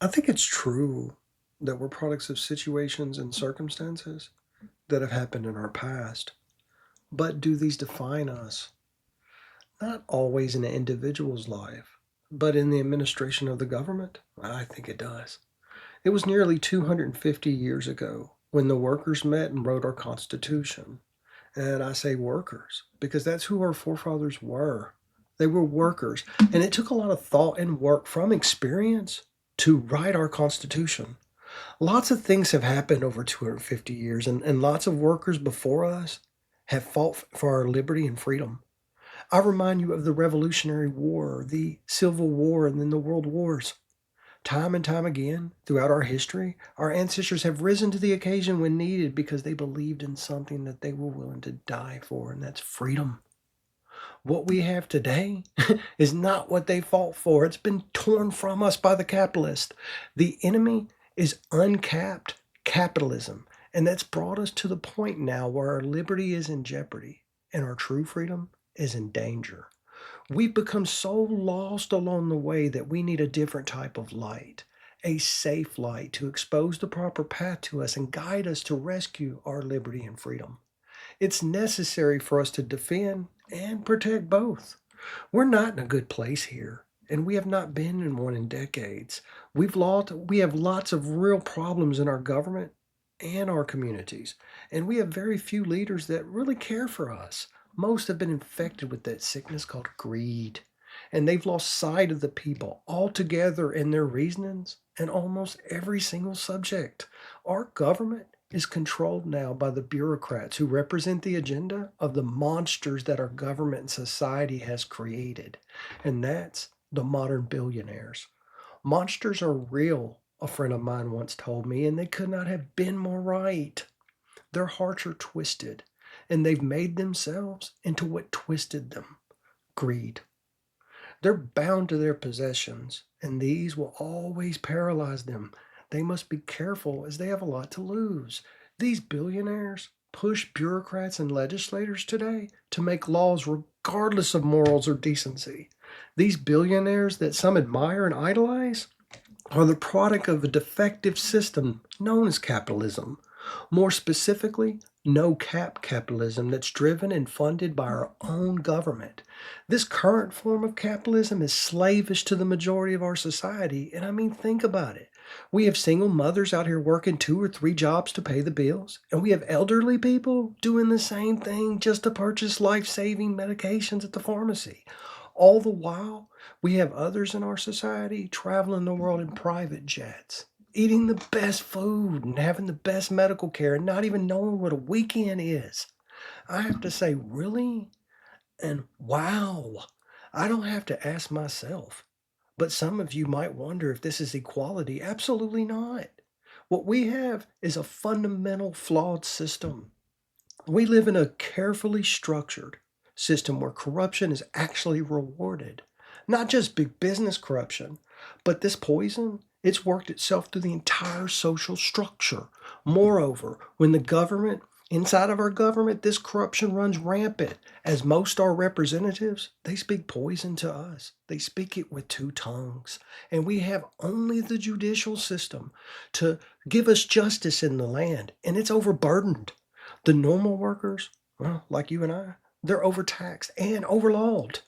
I think it's true that we're products of situations and circumstances that have happened in our past. But do these define us? Not always in an individual's life, but in the administration of the government? I think it does. It was nearly 250 years ago when the workers met and wrote our Constitution. And I say workers because that's who our forefathers were. They were workers. And it took a lot of thought and work from experience to write our Constitution. Lots of things have happened over 250 years, and lots of workers before us have fought for our liberty and freedom. I remind you of the Revolutionary War, the Civil War, and then the World Wars. Time and time again, throughout our history, our ancestors have risen to the occasion when needed because they believed in something that they were willing to die for, and that's freedom. What we have today is not what they fought for. It's been torn from us by the capitalist. The enemy is uncapped capitalism, and that's brought us to the point now where our liberty is in jeopardy and our true freedom is in danger. We've become so lost along the way that we need a different type of light, a safe light to expose the proper path to us and guide us to rescue our liberty and freedom. It's necessary for us to defend and protect both. We're not in a good place here, and we have not been in one in decades. We have lots of real problems in our government and our communities, and we have very few leaders that really care for us. Most have been infected with that sickness called greed, and they've lost sight of the people altogether in their reasonings and almost every single subject. Our government is controlled now by the bureaucrats who represent the agenda of the monsters that our government and society has created, and that's the modern billionaires. Monsters are real, a friend of mine once told me, and they could not have been more right. Their hearts are twisted, and they've made themselves into what twisted them greed. They're bound to their possessions, and these will always paralyze them. They must be careful as they have a lot to lose. These billionaires push bureaucrats and legislators today to make laws regardless of morals or decency. These billionaires that some admire and idolize are the product of a defective system known as capitalism. More specifically, no cap capitalism that's driven and funded by our own government. This current form of capitalism is slavish to the majority of our society, and I mean, think about it. We have single mothers out here working two or three jobs to pay the bills, and we have elderly people doing the same thing just to purchase life saving medications at the pharmacy. All the while, we have others in our society traveling the world in private jets, eating the best food and having the best medical care and not even knowing what a weekend is. I have to say, really? And wow. I don't have to ask myself. But some of you might wonder if this is equality. Absolutely not. What we have is a fundamental flawed system. We live in a carefully structured system where corruption is actually rewarded. Not just big business corruption, but this poison, it's worked itself through the entire social structure. Moreover, when the government, inside of our government, this corruption runs rampant, as most our representatives, they speak poison to us. They speak it with two tongues. And we have only the judicial system to give us justice in the land, and it's overburdened. The normal workers, well, like you and I, they're overtaxed and overlawed.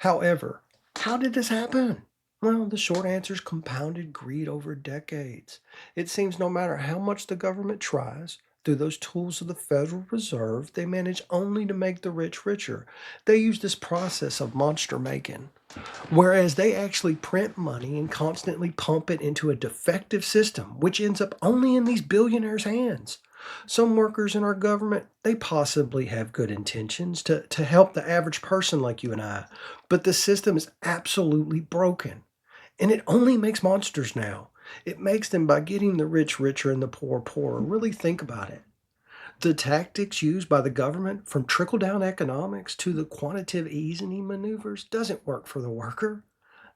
However, how did this happen? Well, the short answer is compounded greed over decades. It seems no matter how much the government tries, through those tools of the Federal Reserve, they manage only to make the rich richer. They use this process of monster making, whereas they actually print money and constantly pump it into a defective system, which ends up only in these billionaires' hands. Some workers in our government, they possibly have good intentions to help the average person like you and I, but the system is absolutely broken. And it only makes monsters now. It makes them by getting the rich richer and the poor poorer. Really think about it. The tactics used by the government, from trickle down economics to the quantitative easing maneuvers, doesn't work for the worker.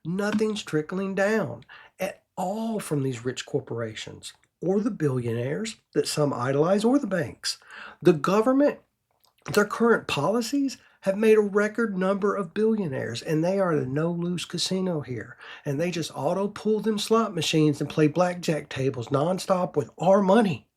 Nothing's trickling down at all from these rich corporations or the billionaires that some idolize or the banks. The government, their current policies have made a record number of billionaires, and they are at a no-lose casino here. And they just auto-pull them slot machines and play blackjack tables nonstop with our money.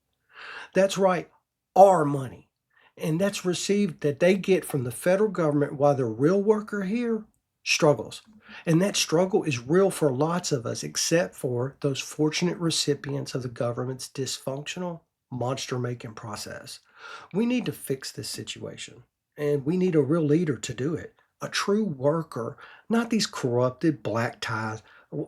That's right, our money. And that's received that they get from the federal government while the real worker here struggles. And that struggle is real for lots of us, except for those fortunate recipients of the government's dysfunctional monster making process. We need to fix this situation, and we need a real leader to do it. A true worker, not these corrupted black tie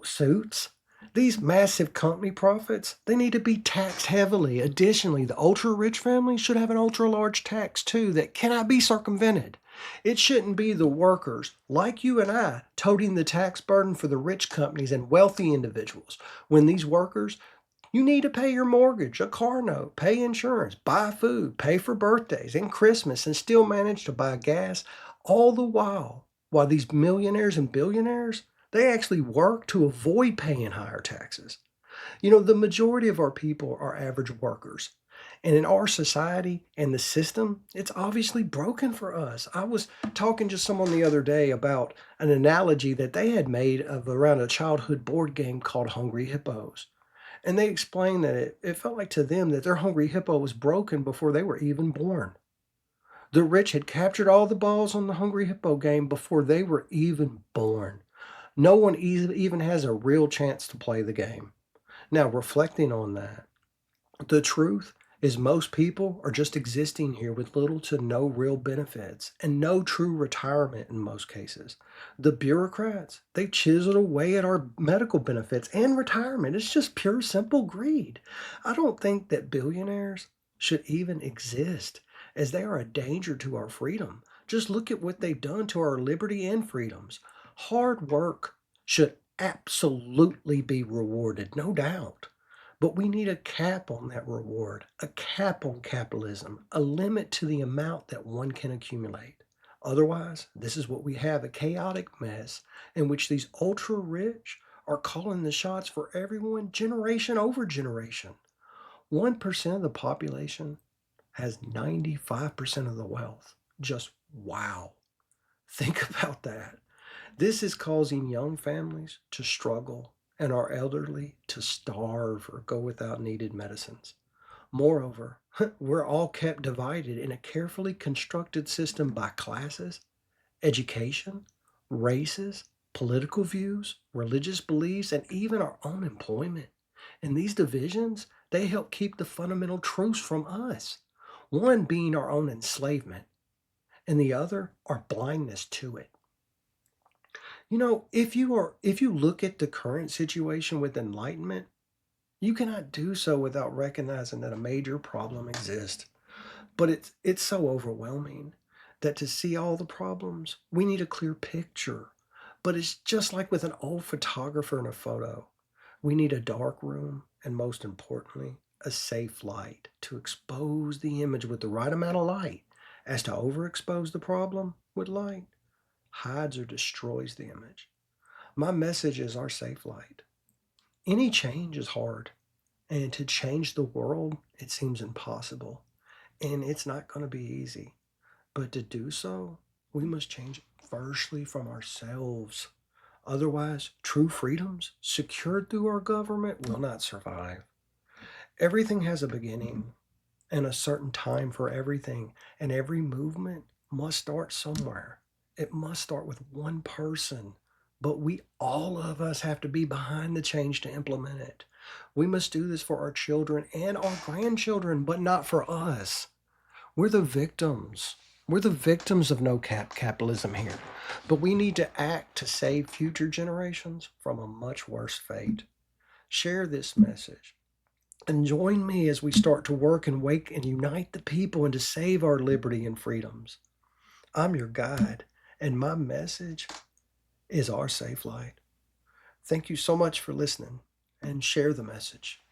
suits. These massive company profits, they need to be taxed heavily. Additionally, the ultra rich families should have an ultra large tax too that cannot be circumvented. It shouldn't be the workers, like you and I, toting the tax burden for the rich companies and wealthy individuals. When these workers, you need to pay your mortgage, a car note, pay insurance, buy food, pay for birthdays and Christmas, and still manage to buy gas, all the while these millionaires and billionaires, they actually work to avoid paying higher taxes. The majority of our people are average workers. And in our society and the system, it's obviously broken for us. I was talking to someone the other day about an analogy that they had made of around a childhood board game called Hungry Hippos. And they explained that it felt like to them that their hungry hippo was broken before they were even born. The rich had captured all the balls on the hungry hippo game before they were even born. No one even has a real chance to play the game. Now, reflecting on that, the truth is most people are just existing here with little to no real benefits and no true retirement in most cases. The bureaucrats, they chiseled away at our medical benefits and retirement. It's just pure simple greed. I don't think that billionaires should even exist as they are a danger to our freedom. Just look at what they've done to our liberty and freedoms. Hard work should absolutely be rewarded, no doubt. But we need a cap on that reward, a cap on capitalism, a limit to the amount that one can accumulate. Otherwise, this is what we have, a chaotic mess in which these ultra rich are calling the shots for everyone generation over generation. 1% of the population has 95% of the wealth. Just wow. Think about that. This is causing young families to struggle and our elderly to starve or go without needed medicines. Moreover, we're all kept divided in a carefully constructed system by classes, education, races, political views, religious beliefs, and even our own employment. And these divisions, they help keep the fundamental truths from us. One being our own enslavement, and the other our blindness to it. If you look at the current situation with enlightenment, you cannot do so without recognizing that a major problem exists. But it's so overwhelming that to see all the problems, we need a clear picture. But it's just like with an old photographer in a photo. We need a dark room and most importantly, a safe light to expose the image with the right amount of light. As to overexpose the problem with light, hides or destroys the image. My message is our safe light. Any change is hard, and to change the world, it seems impossible, and it's not going to be easy. But to do so, we must change firstly from ourselves. Otherwise, true freedoms secured through our government will not survive. Everything has a beginning and a certain time for everything, and every movement must start somewhere. It must start with one person, but we all of us have to be behind the change to implement it. We must do this for our children and our grandchildren, but not for us. We're the victims. We're the victims of no cap capitalism here, but we need to act to save future generations from a much worse fate. Share this message and join me as we start to work and wake and unite the people and to save our liberty and freedoms. I'm your guide, and my message is our safe light. Thank you so much for listening and share the message.